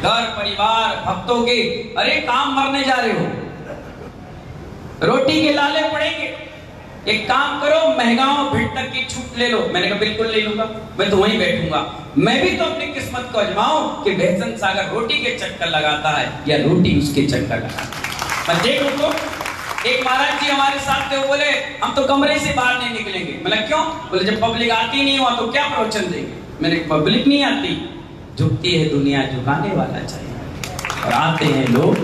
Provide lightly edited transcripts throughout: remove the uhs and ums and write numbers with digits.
घर परिवार भक्तों के, अरे काम मरने जा रहे हो, रोटी के लाले पड़ेंगे, एक काम करो महंगाओं भिट तक की छूट ले लो। मैंने कहा बिल्कुल ले लूंगा, मैं तो वहीं बैठूंगा। मैं भी तो अपनी किस्मत को आजमाऊं कि बेहसन सागर रोटी के चक्कर लगाता है या रोटी उसके चक्कर लगाता है। मैं देखूं तो एक महाराज जी हमारे साथ थे, वो बोले हम तो कमरे से बाहर नहीं निकलेंगे। मैंने क्यों? बोले जब पब्लिक आती नहीं हुआ तो क्या प्रवचन देंगे। मैंने पब्लिक नहीं आती, झुकती है दुनिया, झुकाने वाला चाहिए, और आते हैं लोग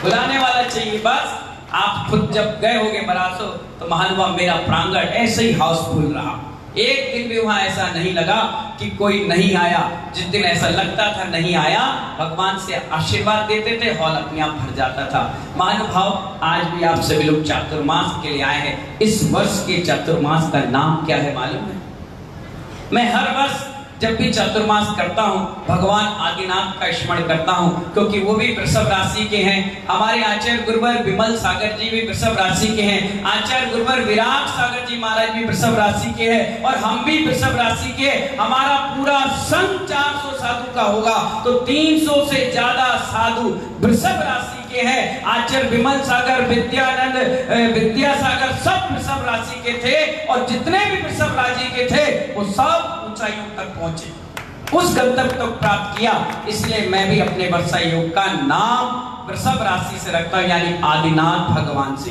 बुलाने वाला चाहिए। बस आप खुद जब गए होगे बरासो तो महानुभाव मेरा प्रांगण ऐसे ही हाउसफुल रहा। एक दिन भी वहां ऐसा नहीं लगा कि कोई नहीं आया। जिस दिन ऐसा लगता था नहीं आया, भगवान से आशीर्वाद देते थे, हॉल अपने आप भर जाता था। महानुभाव आज भी आप सभी लोग चातुर्मास के लिए आए हैं। इस वर्ष के चातुर्मास का नाम क्या है मालूम है? मैं हर वर्ष जब भी चातुर्मास करता हूँ भगवान आदिनाथ का स्मरण करता हूँ, क्योंकि वो भी वृषभ राशि के हैं। हमारे आचार्य गुरुवर विमल सागर जी भी वृषभ राशि के हैं। आचार्य गुरुवर विराट सागर जी महाराज भी वृषभ राशि के हैं, और हम भी वृषभ राशि के। हमारा पूरा संघ 400 साधु का होगा, तो 300 से ज्यादा साधु वृषभ राशि के हैं। आचार्य विमल सागर, विद्यानंद, विद्यासागर सब वृषभ राशि के थे, और जितने भी वृषभ राशि के थे वो सब ऊंचाइयों तक पहुंचे, उस गंतव्य तक प्राप्त किया। इसलिए मैं भी अपने वर्षा योग का नाम वृषभ राशि से रखता हूं, यानी आदिनाथ भगवान से।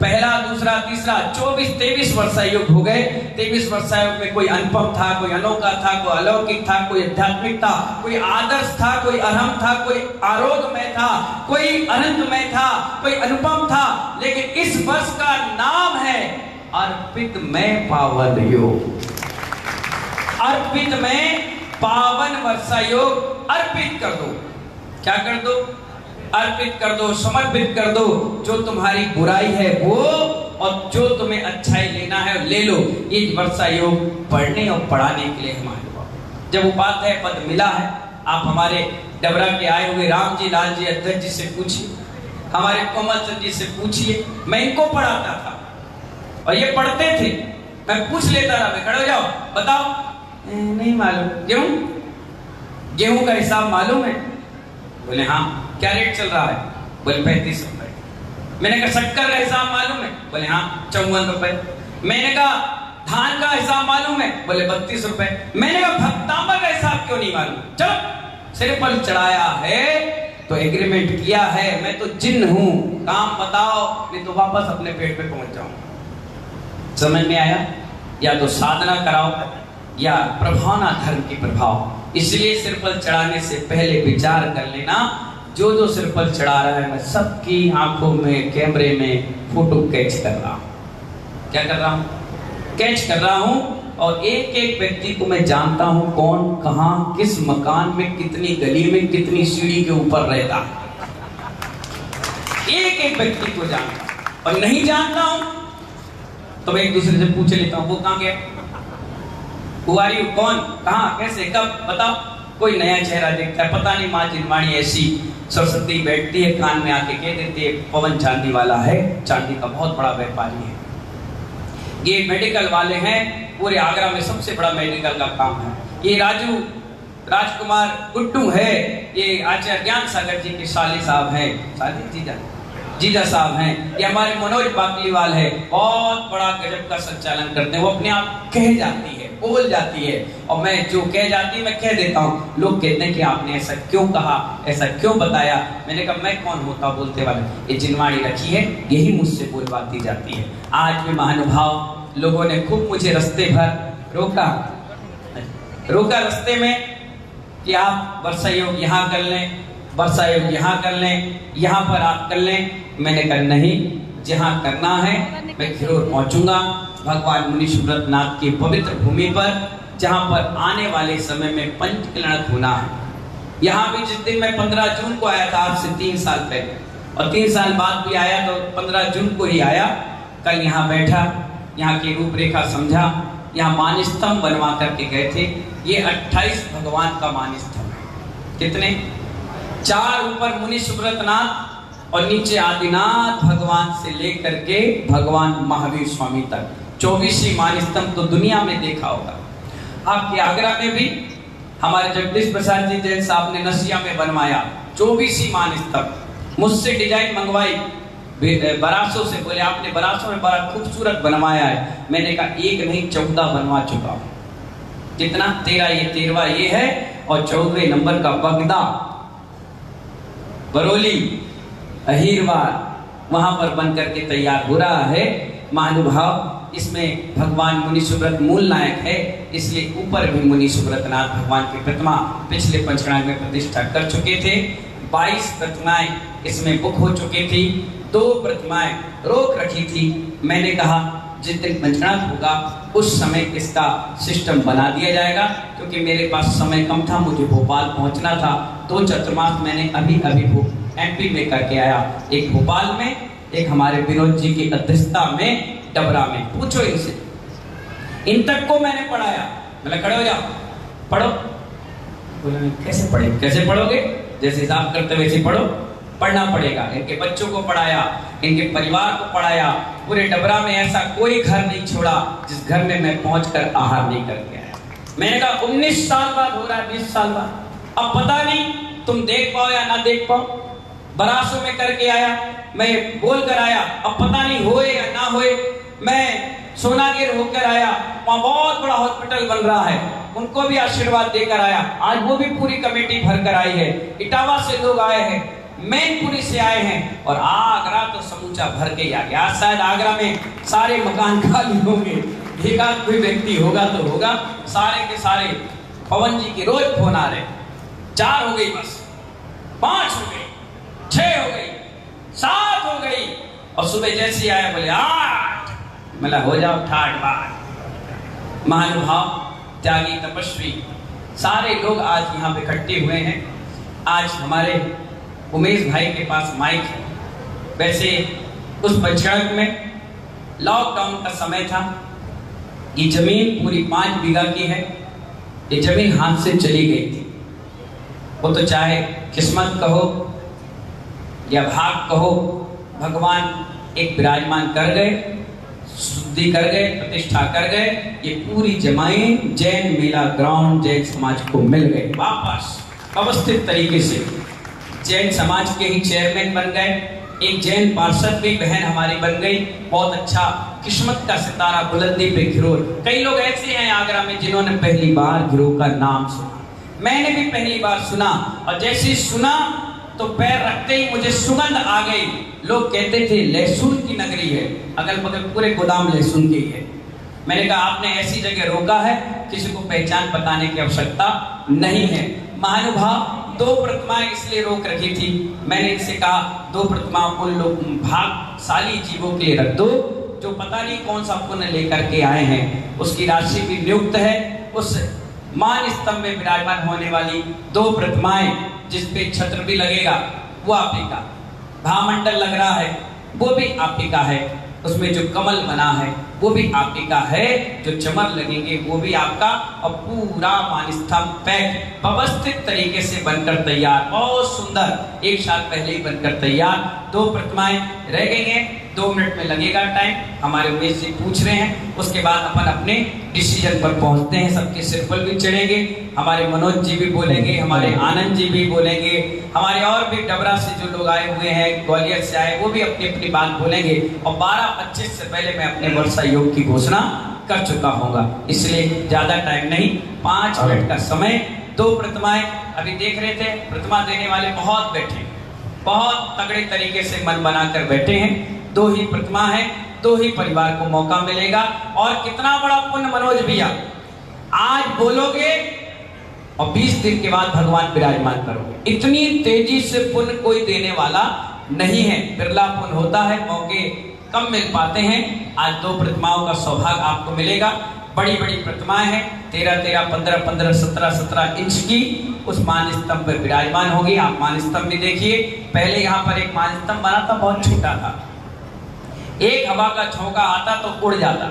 पहला, दूसरा, तीसरा, 24-23 वर्षा योग हो गए। 23 वर्षा योग में कोई अनुपम था, कोई अनोखा था, कोई अलौकिक था, कोई आध्यात्मिक था, कोई आदर्श था, कोई अरहम था, कोई आरोग्यमय था, कोई अनंतमय था, कोई अनुपम था। लेकिन इस वर्ष का नाम है अर्पित में पावन योग। अर्पित में पावन वर्षा योग अर्पित कर दो। क्या कर दो? अर्पित कर दो, समर्पित कर दो। जो तुम्हारी बुराई है वो, और जो तुम्हें अच्छाई लेना है ले लो। ये वर्षा योग पढ़ने और पढ़ाने के लिए हमारे पास जब उपाध्याय पद मिला है, आप हमारे डबरा के आए हुए राम जी, लाल जी, अध्यक्ष जी से पूछिए, हमारे कोमल चंद जी से पूछिए। मैं इनको पढ़ाता था और ये पढ़ते थे। मैं पूछ लेता था, मैं खड़े हो जाओ, बताओ। नहीं मालूम। क्यों? गेहूं का हिसाब मालूम है? बोले हाँ। क्या रेट चल रहा है? बोले 35 रुपए। मैंने कहा शक्कर का हिसाब मालूम है? बोले हाँ 54 रुपए। मैंने कहा धान का हिसाब मालूम है? बोले 32 रुपए। मैंने कहा तांबा का हिसाब क्यों नहीं मालूम? चलो सिर पर चढ़ाया है तो एग्रीमेंट किया है, मैं तो जिन्न हूं, काम बताओ, नहीं तो वापस अपने पेट पे पहुंच जाऊंगा। समझ में आया? या तो साधना कराओ या प्रभावना धर्म की प्रभाव। इसलिए सिर पर चढ़ाने से पहले विचार कर लेना। जो जो सिर पर चढ़ा रहा है, मैं सबकी आंखों में, कैमरे में फोटो कैच कर रहा हूं। क्या कर रहा हूं? कैच कर रहा हूं, और एक एक व्यक्ति को मैं जानता हूं, कौन कहां, किस मकान में, कितनी गली में, कितनी सीढ़ी के ऊपर रहता है। एक एक व्यक्ति को जानता हूं, और नहीं जानता हूं तो मैं एक दूसरे से पूछ लेता हूं, वो कहां गया, कुआरी कौन, कहां, कैसे, कब, बताओ। कोई नया चेहरा देखता है, पता नहीं माँ जिनवाणी ऐसी सरस्वती बैठती है, कान में आके कह देती है पवन चांदी वाला है, चांदी का बहुत बड़ा व्यापारी है। ये मेडिकल वाले हैं, पूरे आगरा में सबसे बड़ा मेडिकल का काम है। ये राजकुमार गुड्डू है, ये आचार्य ज्ञान सागर जी के साले साहब हैं, साले जीजा साहब हैं। ये हमारे मनोज बाकलीवाल है, बहुत बड़ा गजब का संचालन करते हैं। वो अपने आप कह जाती है, बोल जाती है, और मैं जो कह जाती मैं कह देता हूँ। लोग कहते हैं कि आपने ऐसा क्यों कहा, ऐसा क्यों बताया। मैंने कहा मैं कौन होता बोलते वाले, ये जिनवाणी रखी है, यही मुझसे बोलवाती जाती है। आज भी महानुभाव लोगों ने खूब मुझे रास्ते भर रोका रास्ते में कि आप वर्षा योग यहाँ कर लें, वर्षा योग यहाँ कर लें, यहाँ पर आप कर लें। मैंने कहा नहीं, जहाँ करना है मैं जरूर पहुंचूंगा। भगवान मुनि सुब्रत नाथ की पवित्र भूमि पर, जहाँ पर आने वाले समय में पंचकलणक होना है। यहाँ भी जिस दिन मैं 15 जून को आया था, आज से 3 साल पहले, और 3 साल बाद भी आया तो 15 जून को ही आया। कल यहाँ बैठा, यहाँ की रूपरेखा समझा, यहाँ मानस्तंभ बनवा करके गए थे। ये 28 भगवान का मानस्तंभ। कितने? 4 ऊपर मुनि सुब्रत नाथ और नीचे आदिनाथ भगवान से लेकर के भगवान महावीर स्वामी तक 24 ही मानस्तंभ तो दुनिया में देखा होगा। आपके आगरा में भी हमारे जगदीश प्रसाद जी जैन साहब ने नसिया में बनवाया 24 ही मान स्तंभ, मुझसे डिजाइन मंगवाई बरासों से, बोले आपने बरासों में बड़ा खूबसूरत बनवाया है। मैंने कहा एक नहीं 14 बनवा चुका हूं। कितना? 13, ये 13वां ये है और 14वें नंबर का बगदा बरौली अहीरवार वहां पर बन करके तैयार हो रहा है। महानुभाव, इसमें भगवान मुनि सुब्रत मूल नायक है, इसलिए ऊपर भी मुनि सुब्रतनाथ भगवान की प्रतिमा पिछले पंचकर्म में प्रतिष्ठा कर चुके थे। 22 प्रतिमाएं इसमें बुक हो चुकी थी, 2 प्रतिमाएं रोक रखी थी। मैंने कहा जिस दिन पंचकर्म होगा उस समय इसका सिस्टम बना दिया जाएगा, क्योंकि मेरे पास समय कम था, मुझे भोपाल पहुंचना था। 2 चतुर्मास मैंने अभी एमपी में करके आया, एक भोपाल में, एक हमारे विनोद जी की अध्यक्षता में डबरा में। पूछो इनसे, इन तक को मैंने पढ़ाया। मतलब खड़े हो जाओ, पढ़ो। बोले कैसे पढ़े? कैसे पढ़ोगे? जैसे हिसाब करते वैसे पढ़ो। पढ़ना पड़ेगा। इनके बच्चों को पढ़ाया, इनके परिवार को पढ़ाया। पूरे डबरा में ऐसा कोई घर नहीं छोड़ा जिस घर में मैं पहुंचकर आहार नहीं करके आया। मैंने कहा 19 साल बाद हो रहा है, 20 साल बाद। अब पता नहीं तुम देख पाओ या ना देख पाओ। बरासों में करके आया, मैं बोल कर आया, अब पता नहीं होए या ना होए। मैं सोनागिर होकर आया, वहां बहुत बड़ा हॉस्पिटल बन रहा है, उनको भी आशीर्वाद देकर आया। आज वो भी पूरी कमेटी भर कर आई है। इटावा से लोग आए हैं, मैनपुरी से आए हैं, और आगरा तो समूचा भर के ही आ गया। आज शायद आगरा में सारे मकान खाली होंगे, एक आध कोई व्यक्ति होगा तो होगा। सारे के सारे पवन जी की रोज फोन आ रहे। 4 हो गई बस, 5 हो गई, 6 हो गई, 7 हो गई, और सुबह जैसे आए बोले 8। मतलब हो जाओ ठाट बाट। महानुभाव, त्यागी, तपस्वी सारे लोग आज यहाँ पे इकट्ठे हुए हैं। आज हमारे उमेश भाई के पास माइक है। वैसे उस पंचायत में लॉकडाउन का समय था। ये जमीन पूरी 5 बीघा की है। ये जमीन हाथ से चली गई थी। वो तो चाहे किस्मत कहो या भाग कहो, भगवान एक विराजमान कर गए, शुद्धि कर गए, प्रतिष्ठा कर गए। ये पूरी जमीन जैन मेला ग्राउंड जैन समाज को मिल गए वापस व्यवस्थित तरीके से। जैन समाज के ही चेयरमैन बन गए। एक जैन पार्षद भी बहन हमारी बन गई। बहुत अच्छा, किस्मत का सितारा बुलंदी पे घिरोर। कई लोग ऐसे हैं आगरा में जिन्होंने पहली बार घिरोर का नाम सुना। मैंने भी पहली बार सुना, और जैसे सुना तो पैर रखते ही मुझे सुगंध आ गई। लोग कहते थे लहसुन की नगरी है, अगल बगल पूरे गोदाम लहसुन की है। मैंने कहा आपने ऐसी जगह रोका है, किसी को पहचान बताने की आवश्यकता नहीं है। महानुभाव, 2 प्रतिमाएं इसलिए रोक रखी थी। मैंने इनसे कहा 2 प्रतिमाओं उन लोग भागशाली जीवों के लिए रख दो जो पता नहीं कौन सा पुण्य लेकर के आए हैं। उसकी राशि भी नियुक्त है। उस मान स्तंभ में विराजमान होने वाली 2 प्रतिमाएं, जिसपे छत्र भी लगेगा वो आप ही का, भामंडल लग रहा है वो भी आप ही का है, उसमें जो कमल बना है वो भी आप ही का है, जो चमर लगेंगे वो भी आपका, और पूरा मान स्तंभ पैक व्यवस्थित तरीके से बनकर तैयार, बहुत सुंदर, 1 साल पहले ही बनकर तैयार। 2 प्रतिमाएं रह गई हैं। 2 मिनट में लगेगा टाइम। हमारे उमेश जी पूछ रहे हैं, उसके बाद अपन अपने डिसीजन पर पहुंचते हैं। सबके सिर पर भी चढ़ेंगे। हमारे मनोज जी भी बोलेंगे, हमारे आनंद जी भी बोलेंगे, हमारे और भी डबरा से जो लोग आए हुए हैं, ग्वालियर से आए, वो भी अपनी अपनी बात बोलेंगे। और 12:25 से पहले मैं अपने वर्षा योग की घोषणा कर चुका होगा, इसलिए ज्यादा टाइम नहीं, 5 मिनट का समय। 2 प्रतिमाएं अभी देख रहे थे, प्रतिमा देने वाले बहुत बैठे, बहुत तगड़े तरीके से मन बनाकर बैठे हैं। 2 ही प्रतिमा है, 2 ही परिवार को मौका मिलेगा। और कितना बड़ा पुण्य मनोज भैया, आज बोलोगे और 20 दिन के बाद भगवान विराजमान करोगे। इतनी तेजी से पुण्य कोई देने वाला नहीं है, बिरला पुण्य होता है, मौके कम मिल पाते हैं। आज 2 प्रतिमाओं का सौभाग्य आपको मिलेगा। बड़ी बड़ी प्रतिमाएं हैं, 13-13, 15-15, 17-17 इंच की उस मान स्तंभ पर विराजमान होगी। आप मान स्तंभ भी देखिए। पहले यहाँ पर एक मान स्तंभ बना था, बहुत छोटा था, एक हवा का झोंका आता तो उड़ जाता,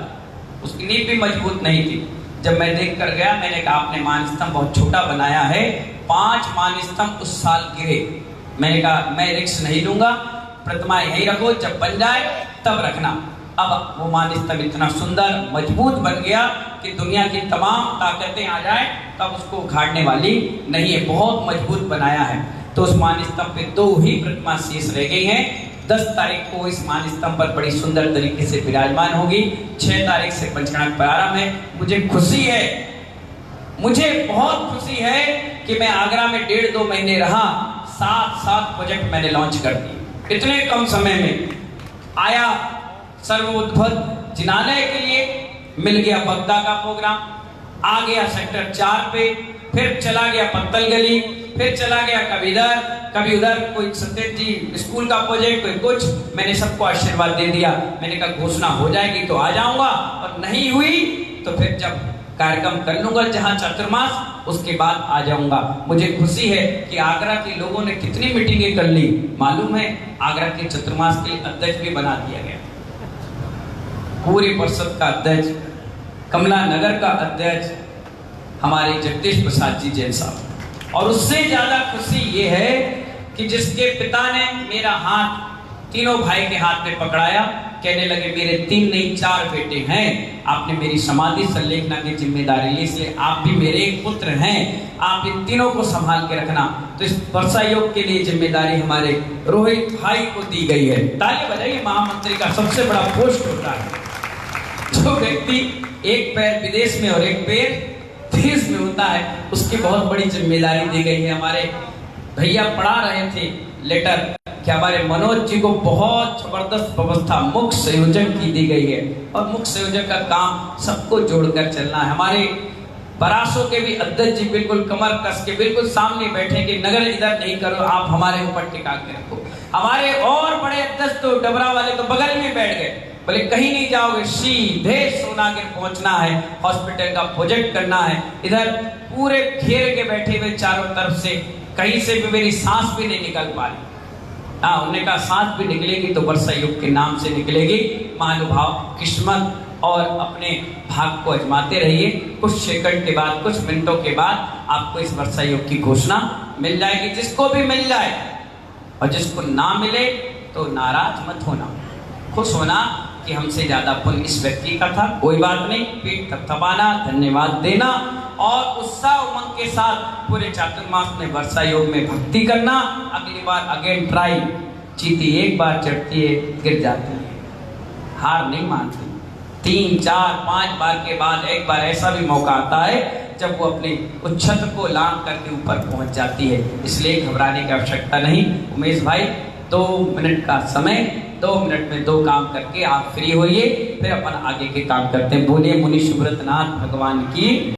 उसकी नींव भी मजबूत नहीं थी। जब मैं देख कर गया, मैंने कहा आपने मान स्तंभ बहुत छोटा बनाया है। 5 मान स्तंभ उस साल गिरे। मैंने कहा मैं रिस्क नहीं लूंगा, प्रतिमा यहीं रखो, जब बन जाए तब रखना। अब वो मान स्तंभ इतना सुंदर मजबूत बन गया कि दुनिया की तमाम ताकतें आ जाए तब उसको उखाड़ने वाली नहीं है, बहुत मजबूत बनाया है। तो उस मान स्तंभ पे 2 ही प्रतिमा शेष रह गई हैं। 10 तारीख को इस मान स्तंभ पर बड़ी सुंदर तरीके से विराजमान होगी। 6 तारीख से पंचकर्म प्रारंभ है। मुझे खुशी है, मुझे बहुत खुशी है कि मैं आगरा में 1.5-2 महीने रहा, 7 प्रोजेक्ट मैंने लॉन्च कर दिए इतने कम समय में। आया सर्वोद्भव जिनालय के लिए, मिल गया बगदा का प्रोग्राम, आ गया सेक्टर 4 पे, फिर चला गया पत्तल गली, फिर चला गया कभी इधर कभी उधर, कोई सत्येंद्र जी स्कूल का प्रोजेक्ट, कोई कुछ। मैंने सबको आशीर्वाद दे दिया। मैंने कहा घोषणा हो जाएगी तो आ जाऊंगा, और नहीं हुई तो फिर जब कार्यक्रम कर लूंगा जहां चतुर्मास, उसके बाद आ जाऊंगा। मुझे खुशी है कि आगरा के लोगों ने कितनी मीटिंगें कर ली मालूम है। आगरा के चतुर्मास के लिए अध्यक्ष भी बना दिया गया, पूरी परिषद का अध्यक्ष, कमला नगर का अध्यक्ष हमारे जगदीश प्रसाद जी जैन साहब। और उससे ज्यादा खुशी ये है कि जिसके पिता ने मेरा हाथ तीनों भाई के हाथ में पकड़ाया, कहने लगे मेरे 3 नहीं 4 बेटे हैं, आपने मेरी समाधि संलेखना की जिम्मेदारी ली, इसलिए आप भी मेरे एक पुत्र हैं, आप इन तीनों को संभाल के रखना। तो इस वर्षा योग के लिए जिम्मेदारी हमारे रोहित भाई को दी गई है। ताली बजाइए। महामंत्री का सबसे बड़ा पोस्ट होता है। जो व्यक्ति एक पैर विदेश में और एक पैर देश में होता है, उसकी बहुत बड़ी जिम्मेदारी दी गई है। हमारे भैया पढ़ा रहे थे लेटर कि हमारे मनोज जी को बहुत जबरदस्त व्यवस्था मुख्य संयोजक की दी गई है, और मुख्य संयोजक का काम सबको जोड़कर चलना है। हमारे बरासों के भी अध्यक्ष जी बिल्कुल कमर कस के बिल्कुल सामने बैठे कि नगर इधर नहीं करो, आप हमारे ऊपर टिका के रखो। हमारे और बड़े अध्यक्ष तो डबरा वाले तो बगल में बैठ गए, बोले कहीं नहीं जाओगे, सीधे सोनागिर पहुंचना है, हॉस्पिटल का प्रोजेक्ट करना है। इधर पूरे घेर के बैठे हुए चारों तरफ से, कहीं से भी मेरी सांस भी नहीं निकल पा रही। हाँ, उन्होंने कहा सांस भी निकलेगी तो वर्षा युग के नाम से निकलेगी। महानुभाव किस्मत और अपने भाग को आजमाते रहिए। कुछ सेकंड के बाद, कुछ मिनटों के बाद आपको इस वर्षा युग की घोषणा मिल जाएगी। जिसको भी मिल जाए और जिसको ना मिले तो नाराज मत होना, खुश होना कि हमसे ज्यादा पुण्य इस व्यक्ति का था। कोई बात नहीं, पीठ थपथपाना, धन्यवाद देना और उत्साह उमंग के साथ पूरे चातुर्मास में वर्षा योग में भक्ति करना। अगली बार अगेन ट्राई। चींटी एक बार चढ़ती है, गिर जाती है, हार नहीं मानती। 3, 4, 5 बार के बाद एक बार ऐसा भी मौका आता है जब वो अपनी उच्छत को लांघ करके ऊपर पहुंच जाती है। इसलिए घबराने की आवश्यकता नहीं। उमेश भाई 2 मिनट का समय, 2 मिनट में 2 काम करके आप फ्री होइए, फिर अपन आगे के काम करते हैं। बोलिए मुनि सुब्रत नाथ भगवान की।